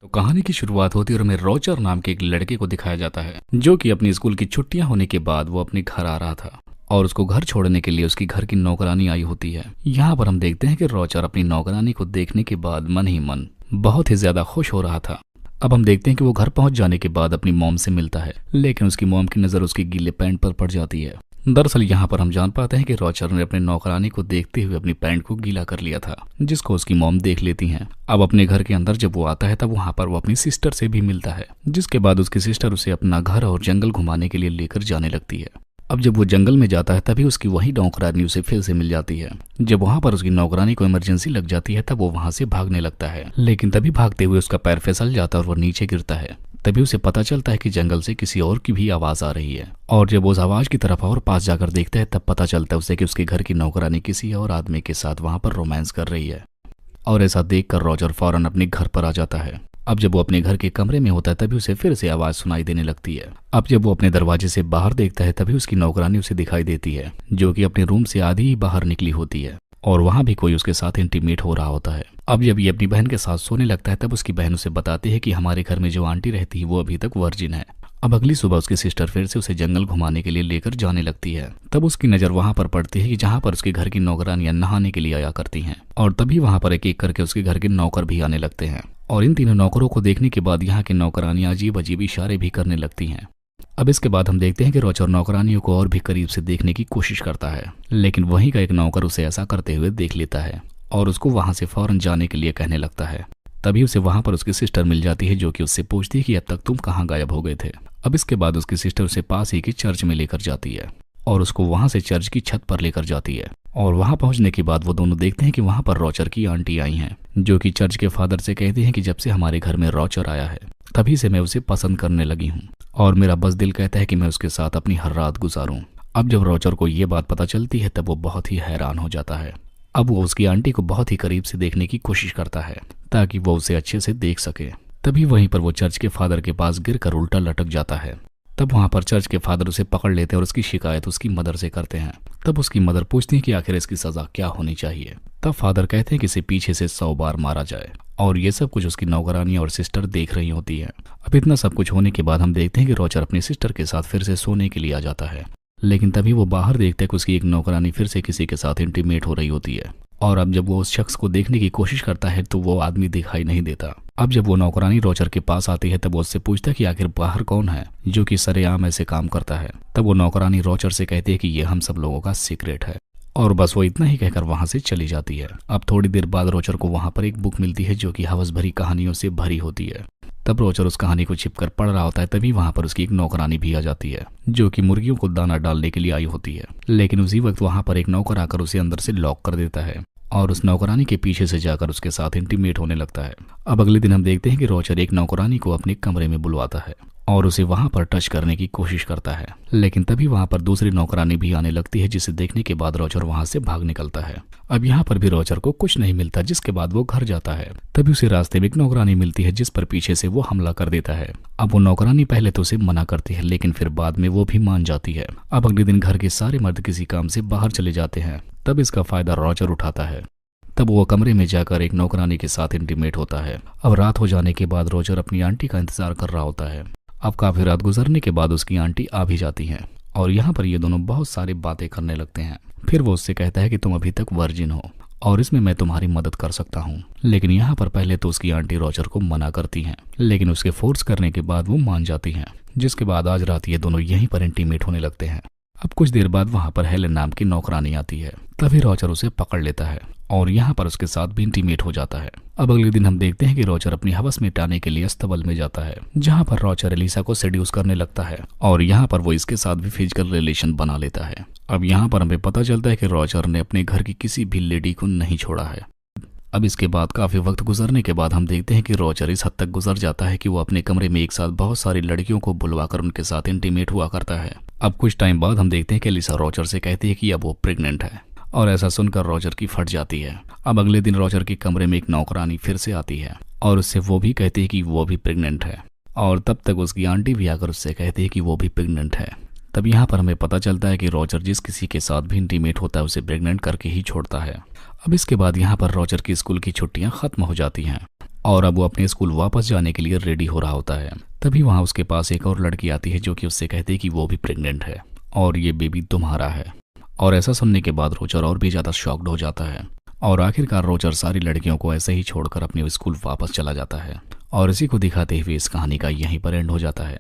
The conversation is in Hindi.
तो कहानी की शुरुआत होती है और हमें रॉजर नाम के एक लड़के को दिखाया जाता है जो कि अपनी स्कूल की छुट्टियां होने के बाद वो अपने घर आ रहा था और उसको घर छोड़ने के लिए उसकी घर की नौकरानी आई होती है। यहाँ पर हम देखते हैं कि रॉजर अपनी नौकरानी को देखने के बाद मन ही मन बहुत ही ज्यादा खुश हो रहा था। अब हम देखते हैं कि वो घर पहुंच जाने के बाद अपनी मॉम से मिलता है, लेकिन उसकी मॉम की नजर उसके गीले पैंट पर पड़ जाती है। दरअसल यहाँ पर हम जान पाते हैं कि रॉजर ने अपने नौकरानी को देखते हुए अपनी पैंट को गीला कर लिया था, जिसको उसकी मॉम देख लेती हैं। अब अपने घर के अंदर जब वो आता है तब वहाँ पर वो अपनी सिस्टर से भी मिलता है, जिसके बाद उसकी सिस्टर उसे अपना घर और जंगल घुमाने के लिए लेकर जाने लगती है। अब जब वो जंगल में जाता है तभी उसकी वही नौकरानी उसे फिर से मिल जाती है। जब वहां पर उसकी नौकरानी को इमरजेंसी लग जाती है तब वो वहां से भागने लगता है, लेकिन तभी भागते हुए उसका पैर फिसल जाता है और वो नीचे गिरता है। तभी उसे पता चलता है कि जंगल से किसी और की भी आवाज आ रही है, और जब वो उस आवाज की तरफ और पास जाकर देखता है तब पता चलता है उसे कि उसके घर की नौकरानी किसी और आदमी के साथ वहां पर रोमांस कर रही है। और ऐसा देखकर रॉजर फौरन अपने घर पर आ जाता है। अब जब वो अपने घर के कमरे में होता है तभी उसे फिर से आवाज सुनाई देने लगती है। अब जब वो अपने दरवाजे से बाहर देखता है तभी उसकी नौकरानी उसे दिखाई देती है, जो कि अपने रूम से आधी ही बाहर निकली होती है और वहां भी कोई उसके साथ इंटीमेट हो रहा होता है। अब जब ये अपनी बहन के साथ सोने लगता है तब उसकी बहन उसे बताती है कि हमारे घर में जो आंटी रहती है वो अभी तक वर्जिन है। अब अगली सुबह उसकी सिस्टर फिर से उसे जंगल घुमाने के लिए लेकर जाने लगती है। तब उसकी नजर वहां पर पड़ती है कि जहां पर उसके घर की नौकरानियां नहाने के लिए आया करती हैं, और तभी वहां पर एक एक करके उसके घर के नौकर भी आने लगते हैं। और इन तीनों नौकरों को देखने के बाद यहाँ की नौकरानियां अजीब अजीब इशारे भी करने लगती हैं। अब इसके बाद हम देखते हैं कि रॉजर नौकरानियों को और भी करीब से देखने की कोशिश करता है, लेकिन वहीं का एक नौकर उसे ऐसा करते हुए देख लेता है और उसको वहां से फौरन जाने के लिए कहने लगता है। तभी उसे वहां पर उसकी सिस्टर मिल जाती है, जो कि उससे पूछती है कि अब तक तुम कहाँ गायब हो गए थे। अब इसके बाद उसकी सिस्टर उसे पास ही की चर्च में लेकर जाती है और उसको वहां से चर्च की छत पर लेकर जाती है। और वहां पहुंचने के बाद वो दोनों देखते हैं कि वहां पर रॉजर की आंटी आई हैं, जो कि चर्च के फादर से कहती हैं कि जब से हमारे घर में रॉजर आया है तभी से मैं उसे पसंद करने लगी हूँ और मेरा बस दिल कहता है कि मैं उसके साथ अपनी हर रात गुजारूं। अब जब रॉजर को ये बात पता चलती है तब वो बहुत ही हैरान हो जाता है। अब वो उसकी आंटी को बहुत ही करीब से देखने की कोशिश करता है ताकि वो उसे अच्छे से देख सके। तभी वहीं पर वो चर्च के फादर के पास गिरकर उल्टा लटक जाता है। तब वहां पर चर्च के फादर उसे पकड़ लेते हैं और उसकी शिकायत उसकी मदर से करते हैं। तब उसकी मदर पूछती है कि आखिर इसकी सजा क्या होनी चाहिए। तब फादर कहते हैं कि इसे पीछे से 100 बार मारा जाए, और ये सब कुछ उसकी नौकरानी और सिस्टर देख रही होती है। अब इतना सब कुछ होने के बाद हम देखते हैं कि रॉजर अपनी सिस्टर के साथ फिर से सोने के लिए आ जाता है, लेकिन तभी वो बाहर देखते हैं कि उसकी एक नौकरानी फिर से किसी के साथ इंटीमेट हो रही होती है। और अब जब वो उस शख्स को देखने की कोशिश करता है तो वो आदमी दिखाई नहीं देता। अब जब वो नौकरानी रॉजर के पास आती है तब वो उससे पूछता है कि आखिर बाहर कौन है जो कि सरेआम ऐसे काम करता है। तब वो नौकरानी रॉजर से कहती है कि ये हम सब लोगों का सीक्रेट है, और बस वो इतना ही कहकर वहां से चली जाती है। अब थोड़ी देर बाद रॉजर को वहां पर एक बुक मिलती है जो कि हवस भरी कहानियों से भरी होती है। तब रॉजर उस कहानी को छिपकर पढ़ रहा होता है। तभी वहां पर उसकी एक नौकरानी भी आ जाती है, जो कि मुर्गियों को दाना डालने के लिए आई होती है, लेकिन उसी वक्त वहां पर एक नौकर आकर उसे अंदर से लॉक कर देता है और उस नौकरानी के पीछे से जाकर उसके साथ इंटीमेट होने लगता है। अब अगले दिन हम देखते हैं कि रॉजर एक नौकरानी को अपने कमरे में बुलवाता है और उसे वहां पर टच करने की कोशिश करता है, लेकिन तभी वहां पर दूसरी नौकरानी भी आने लगती है, जिसे देखने के बाद रॉजर वहां से भाग निकलता है। अब यहाँ पर भी रॉजर को कुछ नहीं मिलता, जिसके बाद वो घर जाता है। तभी उसे रास्ते में एक नौकरानी मिलती है जिस पर पीछे से वो हमला कर देता है। अब वो नौकरानी पहले तो उसे मना करती है, लेकिन फिर बाद में वो भी मान जाती है। अब अगले दिन घर के सारे मर्द किसी काम से बाहर चले जाते हैं, तब इसका फायदा रॉजर उठाता है। तब वो कमरे में जाकर एक नौकरानी के साथ इंटीमेट होता है। अब रात हो जाने के बाद रॉजर अपनी आंटी का इंतजार कर रहा होता है। अब काफी रात गुजरने के बाद उसकी आंटी आ भी जाती हैं और यहाँ पर ये दोनों बहुत सारी बातें करने लगते हैं। फिर वो उससे कहता है कि तुम अभी तक वर्जिन हो और इसमें मैं तुम्हारी मदद कर सकता हूँ। लेकिन यहाँ पर पहले तो उसकी आंटी रॉजर को मना करती हैं, लेकिन उसके फोर्स करने के बाद वो मान जाती हैं, जिसके बाद आज रात ये दोनों यहीं पर इंटीमेट होने लगते हैं। अब कुछ देर बाद वहां पर हेलेन नाम की नौकरानी आती है। तभी रॉजर उसे पकड़ लेता है और यहाँ पर उसके साथ भी इंटीमेट हो जाता है। अब अगले दिन हम देखते हैं कि रॉजर अपनी हवस मिटाने के लिए अस्तबल में जाता है, जहाँ पर रॉजर एलिसा को सेड्यूस करने लगता है और यहाँ पर वो इसके साथ भी फिजिकल रिलेशन बना लेता है। अब यहाँ पर हमें पता चलता है कि रॉजर ने अपने घर की किसी भी लेडी को नहीं छोड़ा है। अब इसके बाद काफी वक्त गुजरने के बाद हम देखते हैं कि रॉजर इस हद तक गुजर जाता है कि वो अपने कमरे में एक साथ बहुत सारी लड़कियों को बुलवाकर उनके साथ इंटीमेट हुआ करता है। अब कुछ टाइम बाद हम देखते हैं कि एलिसा रॉजर से कहती है कि अब वो प्रेग्नेंट है, और ऐसा सुनकर रॉजर की फट जाती है। अब अगले दिन रॉजर के कमरे में एक नौकरानी फिर से आती है और उससे वो भी कहती है कि वो भी प्रेग्नेंट है, और तब तक उसकी आंटी भी आकर उससे कहती है कि वो भी प्रेग्नेंट है। तब यहाँ पर हमें पता चलता है कि रॉजर जिस किसी के साथ भी इंटीमेट होता है उसे प्रेग्नेंट करके ही छोड़ता है। अब इसके बाद यहाँ पर रॉजर की स्कूल की छुट्टियां खत्म हो जाती हैं और अब वो अपने स्कूल वापस जाने के लिए रेडी हो रहा होता है। तभी वहाँ उसके पास एक और लड़की आती है जो कि उससे कहती है कि वो भी प्रेग्नेंट है और ये बेबी तुम्हारा है। और ऐसा सुनने के बाद रोजर और भी ज़्यादा शॉक्ड हो जाता है और आखिरकार रोजर सारी लड़कियों को ऐसे ही छोड़कर अपने स्कूल वापस चला जाता है। और इसी को दिखाते हुए इस कहानी का यहीं पर एंड हो जाता है।